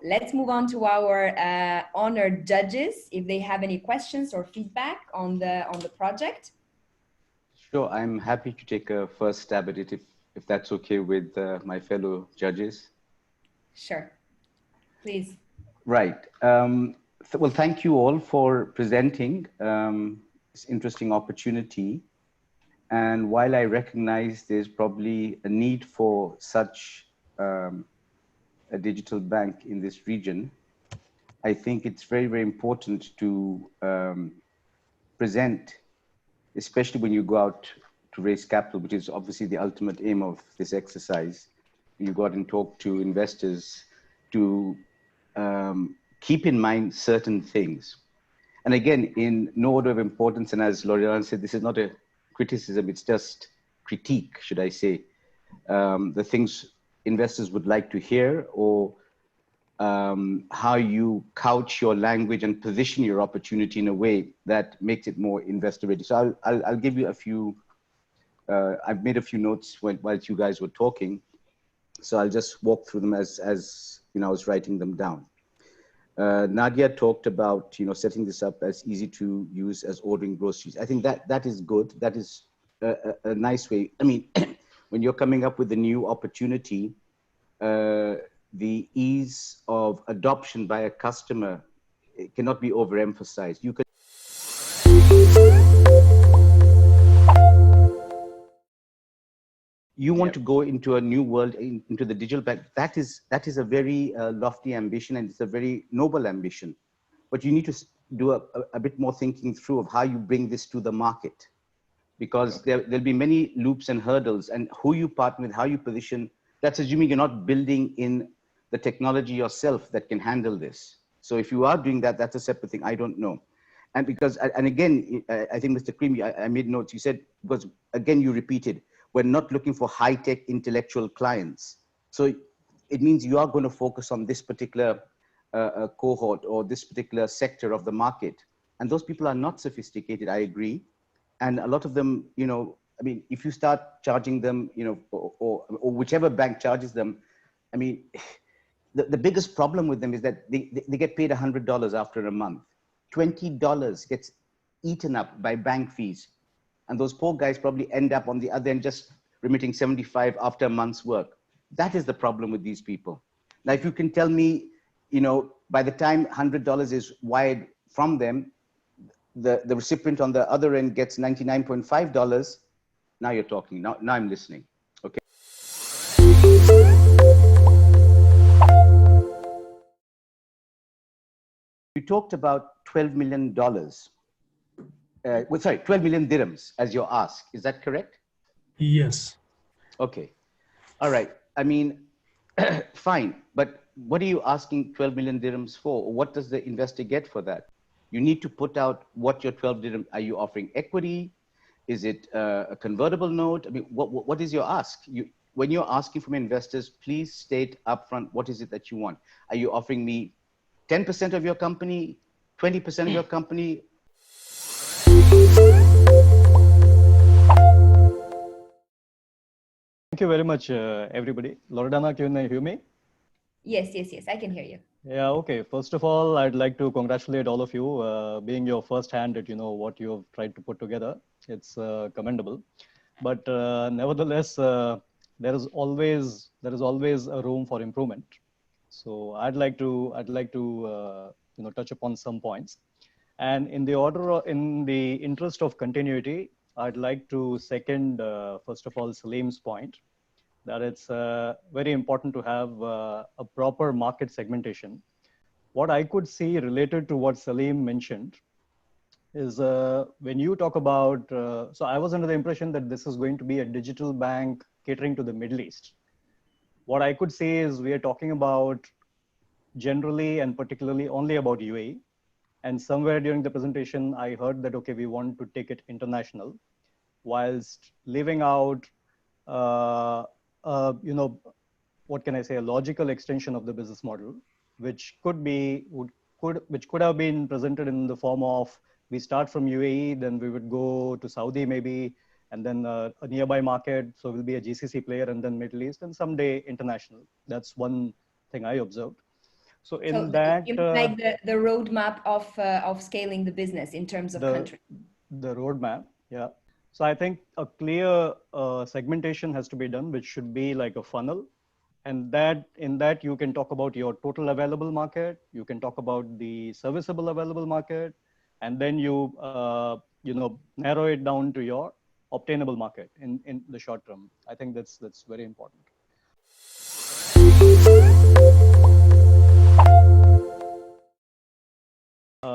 let's move on to our honored judges, if they have any questions or feedback on the project. Sure, I'm happy to take a first stab at it if that's okay with my fellow judges. Sure, please. Right. Well, thank you all for presenting this interesting opportunity. And while I recognize there's probably a need for such a digital bank in this region, I think it's very, very important to present, especially when you go out to raise capital, which is obviously the ultimate aim of this exercise. You go out and talk to investors to keep in mind certain things. And again, in no order of importance, and as Loredana said, this is not a criticism, it's just critique, should I say. The things investors would like to hear, or how you couch your language and position your opportunity in a way that makes it more investor ready. So I'll give you a few, I've made a few notes whilst you guys were talking. So I'll just walk through them as you know, I was writing them down. Nadia talked about, you know, setting this up as easy to use as ordering groceries. I think that is good. That is a nice way. I mean, when you're coming up with a new opportunity, the ease of adoption by a customer, it cannot be overemphasized. You could want to go into a new world, into the digital bank. That is a very lofty ambition, and it's a very noble ambition. But you need to do a bit more thinking through of how you bring this to the market, because there'll be many loops and hurdles, and who you partner with, how you position. That's assuming you're not building in the technology yourself that can handle this. So if you are doing that, that's a separate thing. I don't know. And because, and again, I think Mr. Creamy, I made notes. You said, because again, you repeated, we're not looking for high-tech intellectual clients. So it means you are going to focus on this particular cohort or this particular sector of the market. And those people are not sophisticated, I agree. And a lot of them, you know, I mean, if you start charging them, you know, or whichever bank charges them, I mean, the biggest problem with them is that they get paid $100 after a month. $20 gets eaten up by bank fees. And those poor guys probably end up on the other end just remitting 75 after a month's work. That is the problem with these people. Now, if you can tell me, you know, by the time $100 is wired from them, the recipient on the other end gets $99.5, now you're talking. Now I'm listening. Okay. You talked about $12 million. Well, sorry, 12 million dirhams as your ask. Is that correct? Yes. Okay. All right. I mean, fine. But what are you asking 12 million dirhams for? What does the investor get for that? You need to put out what your 12 dirham, are you offering equity? Is it a convertible note? I mean, what is your ask? When you're asking from investors, please state upfront, what is it that you want? Are you offering me 10% of your company, 20% of your company? Thank you very much, everybody. Loredana, can you hear me? Yes, I can hear you. Yeah, okay. First of all, I'd like to congratulate all of you, being your first hand at, you know, what you have tried to put together. It's commendable. But nevertheless, there is always a room for improvement. So I'd like to you know, touch upon some points. And in the interest of continuity, I'd like to second, first of all, Salim's point, that it's very important to have a proper market segmentation. What I could see related to what Salim mentioned is when you talk about, so I was under the impression that this is going to be a digital bank catering to the Middle East. What I could say is we are talking about generally and particularly only about UAE. And somewhere during the presentation, I heard that, okay, we want to take it international, whilst leaving out, you know, what can I say, a logical extension of the business model, which could have been presented in the form of, we start from UAE, then we would go to Saudi maybe, and then a nearby market. So we'll be a GCC player, and then Middle East, and someday international. That's one thing I observed. So So in that, you mean like the roadmap of scaling the business in terms of country. the roadmap, yeah. So I think a clear segmentation has to be done, which should be like a funnel, and that in that you can talk about your total available market, you can talk about the serviceable available market, and then you know, narrow it down to your obtainable market in the short term. I think that's very important.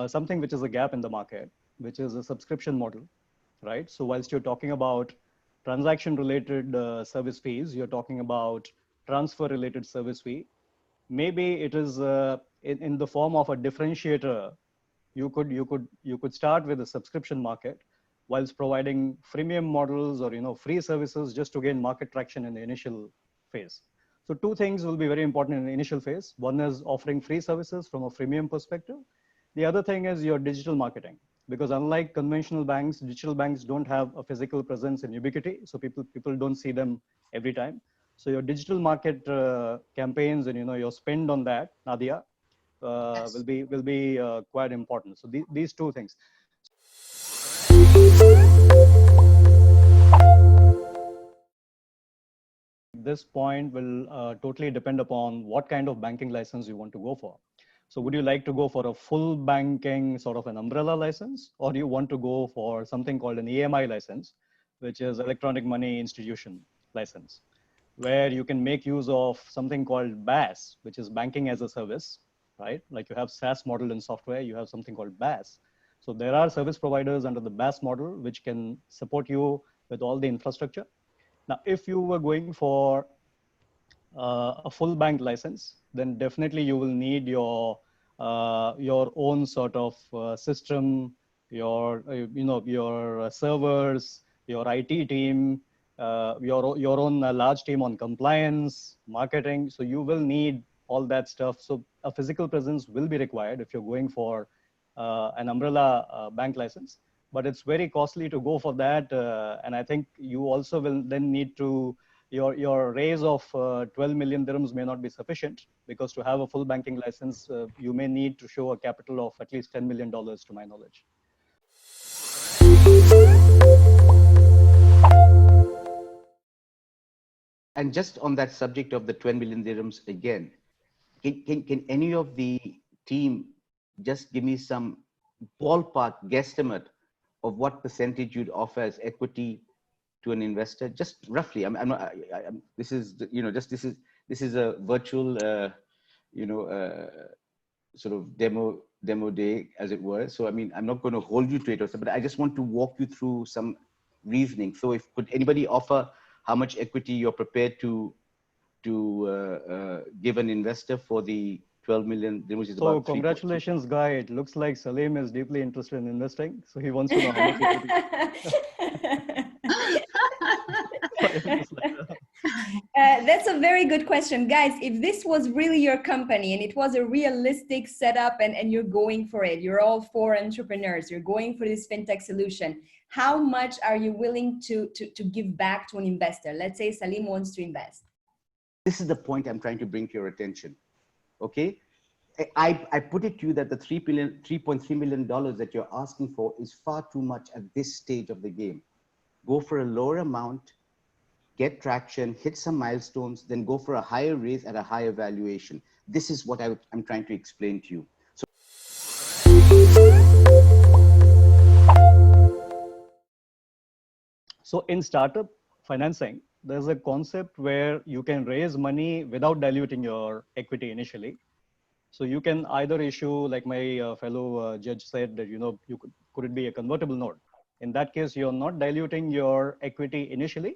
Something which is a gap in the market, which is a subscription model, right? So whilst you're talking about transaction related service fees, you're talking about transfer related service fee. Maybe it is in the form of a differentiator. You could start with a subscription market whilst providing freemium models or, you know, free services just to gain market traction in the initial phase. So two things will be very important in the initial phase. One is offering free services from a freemium perspective. The other thing is your digital marketing, because unlike conventional banks, digital banks don't have a physical presence in Ubiquity. So people don't see them every time. So your digital market campaigns and, you know, your spend on that, Nadia, will be quite important. So these two things. This point will totally depend upon what kind of banking license you want to go for. So would you like to go for a full banking sort of an umbrella license, or do you want to go for something called an EMI license, which is electronic money institution license, where you can make use of something called BaaS, which is banking as a service, right? Like you have SaaS model in software, you have something called BaaS. So there are service providers under the BaaS model, which can support you with all the infrastructure. Now, if you were going for a full bank license, then definitely you will need your own sort of system, your you know, your servers, your IT team, your own large team on compliance, marketing. So you will need all that stuff. So a physical presence will be required if you're going for an umbrella bank license. But it's very costly to go for that, and I think you also will then need to your raise of 12 million dirhams may not be sufficient, because to have a full banking license, you may need to show a capital of at least $10 million to my knowledge. And just on that subject of the 12 million dirhams again, can any of the team just give me some ballpark guesstimate of what percentage you'd offer as equity to an investor? Just roughly. I'm not. This is, you know, just this is a virtual, you know, sort of demo day, as it were. So I mean, I'm not going to hold you to it, but I just want to walk you through some reasoning. So if could anybody offer how much equity you're prepared to give an investor for the 12 million, which is so about congratulations, Guy. It looks like Salim is deeply interested in investing. So he wants to know how much equity. That's a very good question. Guys, if this was really your company and it was a realistic setup and you're going for it, you're all four entrepreneurs, you're going for this fintech solution, how much are you willing to give back to an investor? Let's say Salim wants to invest. This is the point I'm trying to bring to your attention. Okay. I put it to you that the $3.3 million that you're asking for is far too much at this stage of the game. Go for a lower amount, get traction, hit some milestones, then go for a higher raise at a higher valuation. This is what I'm trying to explain to you. So in startup financing, there's a concept where you can raise money without diluting your equity initially. So you can either issue, like my fellow judge said, that, you know, could it be a convertible note? In that case, you're not diluting your equity initially.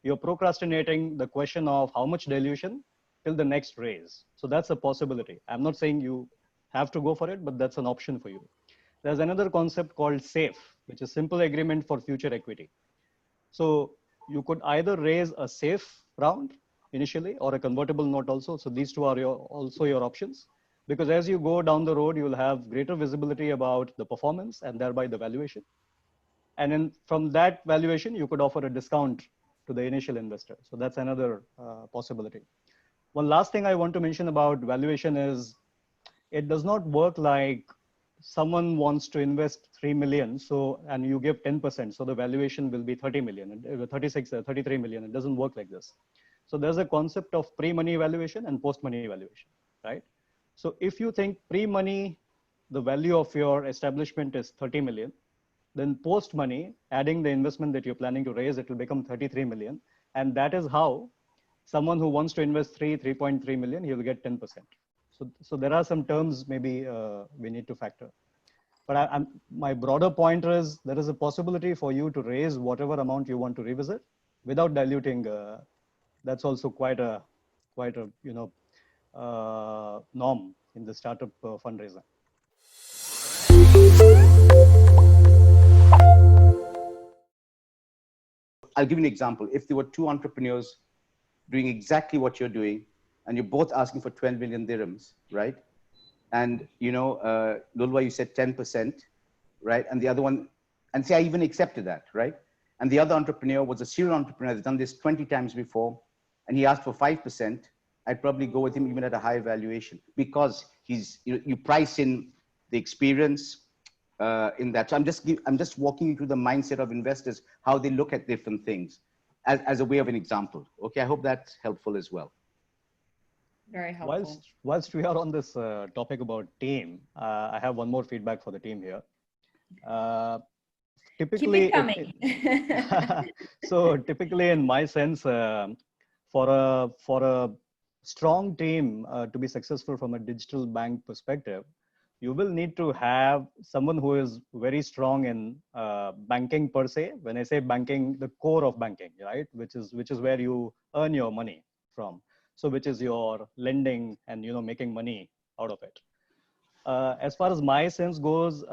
You're procrastinating the question of how much dilution till the next raise. So that's a possibility. I'm not saying you have to go for it, but that's an option for you. There's another concept called SAFE, which is simple agreement for future equity. So you could either raise a SAFE round initially or a convertible note also. So these two are also your options, because as you go down the road, you will have greater visibility about the performance and thereby the valuation. And then from that valuation, you could offer a discount to the initial investor. So that's another possibility. One last thing I want to mention about valuation is it does not work like someone wants to invest 3 million. So, and you give 10%. So the valuation will be 30 million, 36, 33 million. It doesn't work like this. So there's a concept of pre-money valuation and post-money valuation, right? So if you think pre-money, the value of your establishment is 30 million, then post-money, adding the investment that you're planning to raise, it will become 33 million. And that is how someone who wants to invest 3.3 million, he will get 10%. So there are some terms maybe we need to factor. But my broader point is there is a possibility for you to raise whatever amount you want to revisit without diluting. That's also quite a norm in the startup fundraising. I'll give you an example. If there were two entrepreneurs doing exactly what you're doing, and you're both asking for 12 million dirhams, right? And Lulwa, you said 10%, right? And the other one, and say I even accepted that, right? And the other entrepreneur was a serial entrepreneur that's done this 20 times before, and he asked for 5%. I'd probably go with him even at a higher valuation because you price in the experience in that. So I'm just walking you through the mindset of investors, how they look at different things as a way of an example. Okay, I hope that's helpful as well. Very helpful. Whilst we are on this topic about team, I have one more feedback for the team here. Typically, keep it coming. So typically, in my sense, for a strong team to be successful from a digital bank perspective, you will need to have someone who is very strong in banking per se. When I say banking, the core of banking, right, which is where you earn your money from. So which is your lending and making money out of it. As far as my sense goes,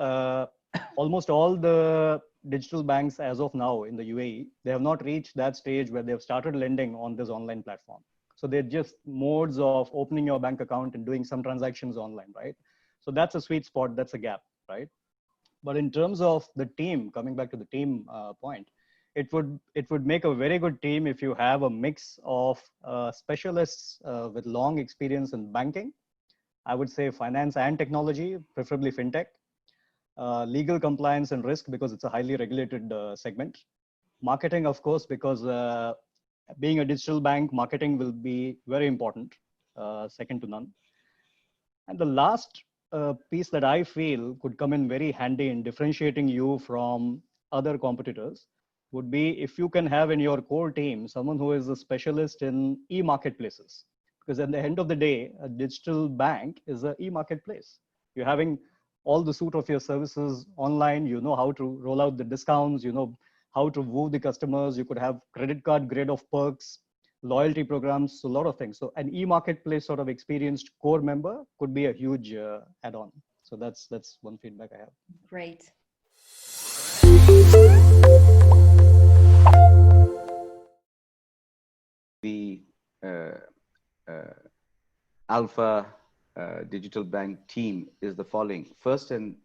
almost all the digital banks as of now in the UAE, they have not reached that stage where they've started lending on this online platform. So they're just modes of opening your bank account and doing some transactions online, right? So that's a sweet spot, that's a gap, right? But in terms of the team, coming back to the team point, it would make a very good team if you have a mix of specialists with long experience in banking. I would say finance and technology, preferably fintech, legal compliance and risk because it's a highly regulated segment. Marketing, of course, because being a digital bank, marketing will be very important, second to none. And the last piece that I feel could come in very handy in differentiating you from other competitors would be if you can have in your core team someone who is a specialist in e-marketplaces. Because at the end of the day, a digital bank is an e-marketplace. You're having all the suite of your services online. You know how to roll out the discounts. You know how to woo the customers. You could have credit card grade of perks, loyalty programs, so a lot of things. So an e-marketplace sort of experienced core member could be a huge add-on. So that's one feedback I have. Great. The Alpha Digital Bank team is the following. First and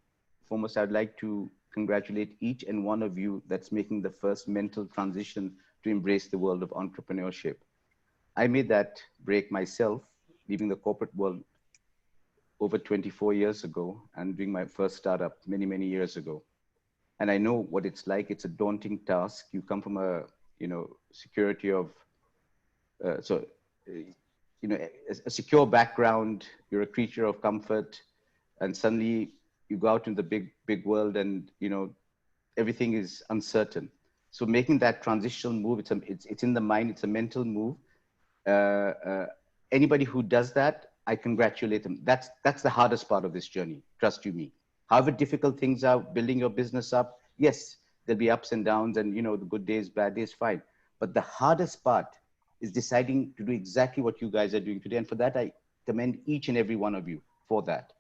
foremost, I'd like to congratulate each and one of you that's making the first mental transition to embrace the world of entrepreneurship. I made that break myself, leaving the corporate world over 24 years ago and doing my first startup many, many years ago. And I know what it's like. It's a daunting task. You come from a, security of, a secure background, you're a creature of comfort, and suddenly you go out in the big world and, everything is uncertain. So making that transitional move, it's in the mind, it's a mental move. Anybody who does that, I congratulate them. That's the hardest part of this journey, trust you me. However difficult things are, building your business up, yes, there'll be ups and downs and, the good days, bad days, fine. But the hardest part is deciding to do exactly what you guys are doing today. And for that, I commend each and every one of you for that.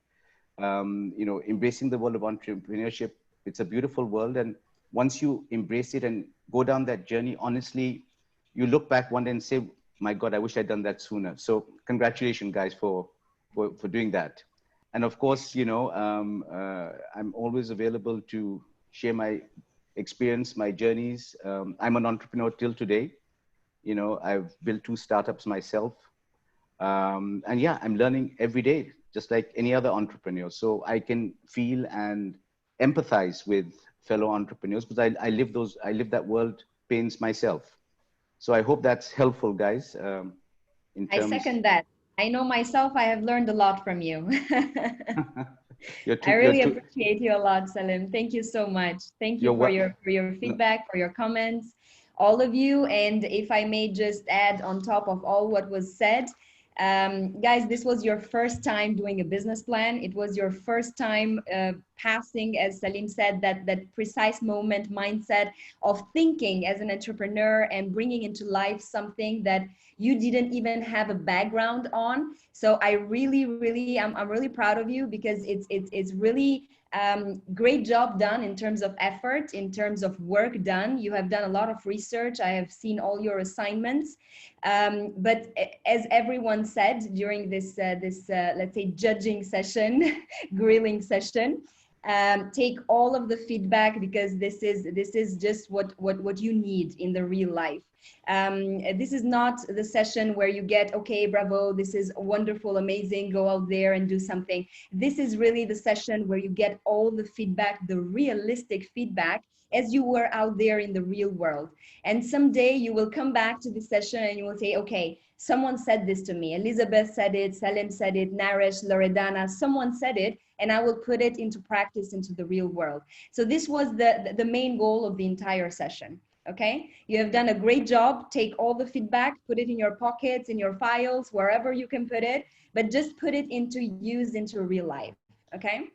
Embracing the world of entrepreneurship, it's a beautiful world. And once you embrace it and go down that journey, honestly, you look back one day and say, my God, I wish I'd done that sooner. So congratulations, guys, for doing that. And of course, I'm always available to share my experience, my journeys. I'm an entrepreneur till today. I've built 2 startups myself. And yeah, I'm learning every day. just like any other entrepreneur. So I can feel and empathize with fellow entrepreneurs because I live that world pains myself. So I hope that's helpful, guys, in I terms. second that. I know myself, I have learned a lot from you. I you're really too, appreciate you a lot, Salim. Thank you so much. Thank you you're what? for your No, feedback, for your comments, all of you. And if I may just add on top of all what was said, guys, this was your first time doing a business plan. It was your first time passing, as Salim said, that precise moment mindset of thinking as an entrepreneur and bringing into life something that you didn't even have a background on. So I really, I'm really proud of you because it's really great job done in terms of effort, in terms of work done. You have done a lot of research. I have seen all your assignments. But as everyone said during this, let's say, judging session, grilling session, take all of the feedback because this is just what you need in the real life. This is not the session where you get, okay, bravo, this is wonderful, amazing, go out there and do something. This is really the session where you get all the feedback, the realistic feedback, as you were out there in the real world. And someday you will come back to the session and you will say, okay, someone said this to me. Elizabeth said it, Salim said it, Naresh, Loredana, someone said it, and I will put it into practice into the real world. So this was the main goal of the entire session. Okay, you have done a great job. Take all the feedback, put it in your pockets, in your files, wherever you can put it, but just put it into use into real life. Okay.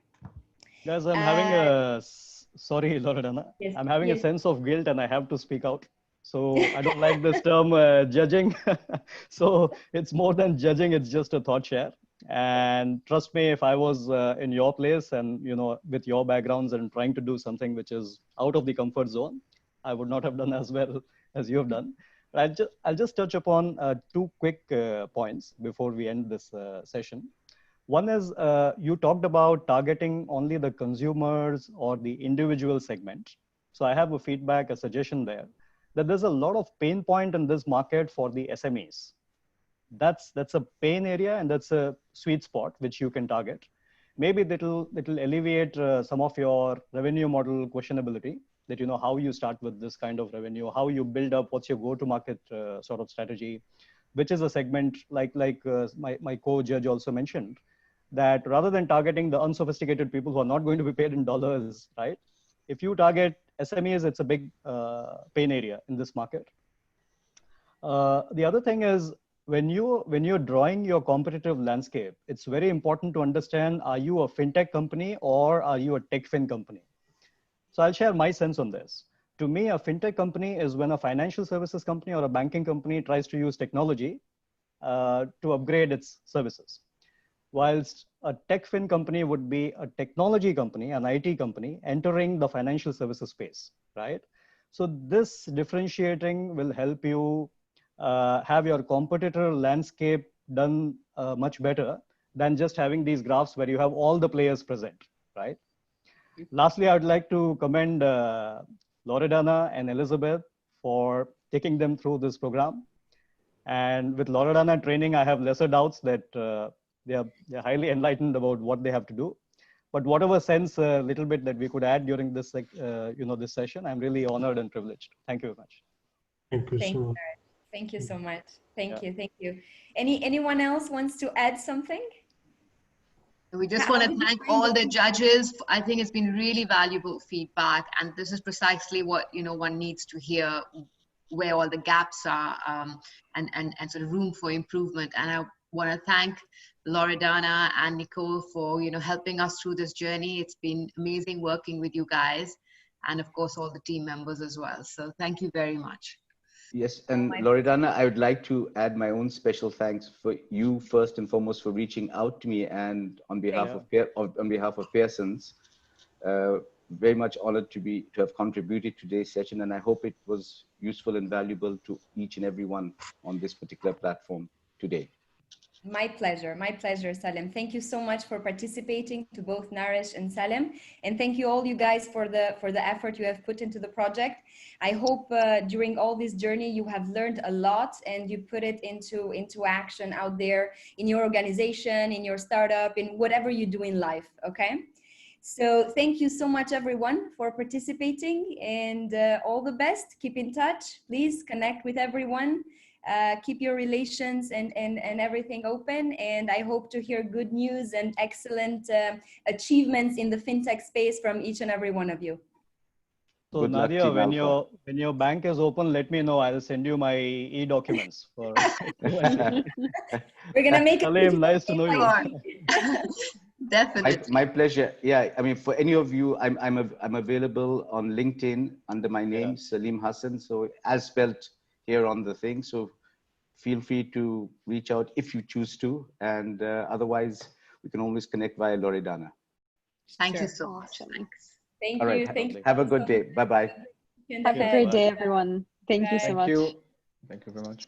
Guys, I'm having a, sorry, Loredana. Yes, I'm having a yes. sense of guilt and I have to speak out. So I don't like this term judging. So it's more than judging, it's just a thought share. And trust me, if I was in your place and, you know, with your backgrounds and trying to do something which is out of the comfort zone, I would not have done as well as you have done. But I'll just touch upon two quick points before we end this session. One is you talked about targeting only the consumers or the individual segment. So I have a feedback, a suggestion there, that there's a lot of pain point in this market for the SMEs. That's a pain area and that's a sweet spot which you can target. Maybe that'll alleviate some of your revenue model questionability, that you know how you start with this kind of revenue, how you build up, what's your go-to-market sort of strategy, which is a segment like my co-judge also mentioned, that rather than targeting the unsophisticated people who are not going to be paid in dollars, right? If you target SMEs, it's a big pain area in this market. The other thing is when you're drawing your competitive landscape, it's very important to understand: are you a fintech company or are you a tech fin company? So I'll share my sense on this. To me, a fintech company is when a financial services company or a banking company tries to use technology to upgrade its services. Whilst a tech fin company would be a technology company, an IT company entering the financial services space, right? So this differentiating will help you have your competitor landscape done much better than just having these graphs where you have all the players present, right? Lastly, I would like to commend Loredana and Elizabeth for taking them through this program. And with Loredana training, I have lesser doubts that they're highly enlightened about what they have to do. But whatever sense, a little bit that we could add during this, this session, I'm really honored and privileged. Thank you very much. Thank you Thank so you. much. Thank you so much. Thank Yeah. you. Thank you. Anyone else wants to add something? We just How want to did you thank find all the it? judges. I think it's been really valuable feedback, and this is precisely what one needs to hear, where all the gaps are, and sort of room for improvement. And I want to thank Loredana and Nicole for helping us through this journey. It's been amazing working with you guys, and of course all the team members as well. So thank you very much. Yes, Oh, and my Loredana, I would like to add my own special thanks for you first and foremost for reaching out to me, and on behalf of Pearson's, very much honored to have contributed to today's session, and I hope it was useful and valuable to each and everyone on this particular platform today. My pleasure, Salim. Thank you so much for participating, to both Naresh and Salim, and thank you all you guys for the effort you have put into the project. I hope during all this journey you have learned a lot and you put it into action out there in your organization, in your startup, in whatever you do in life. Okay. So thank you so much, everyone, for participating, and all the best. Keep in touch. Please connect with everyone. Keep your relations and everything open. And I hope to hear good news and excellent achievements in the fintech space from each and every one of you. So Good luck, Nadia, Team when Alpha. your bank is open, let me know. I'll send you my e-documents for. We're gonna make it. Salim, nice to know you. Sure. Definitely. My pleasure. Yeah, I mean, for any of you, I'm available on LinkedIn under my name, Yeah. Salim Hassan. So as spelt here on the thing. So feel free to reach out if you choose to, and otherwise we can always connect via Loredana. Thank Sure. you so much. Awesome. Thanks. Thank All you. right. Thank you. Have a good day. Bye bye. Have a great day, everyone. Thank you so Bye. much. Thank you. Thank you very much.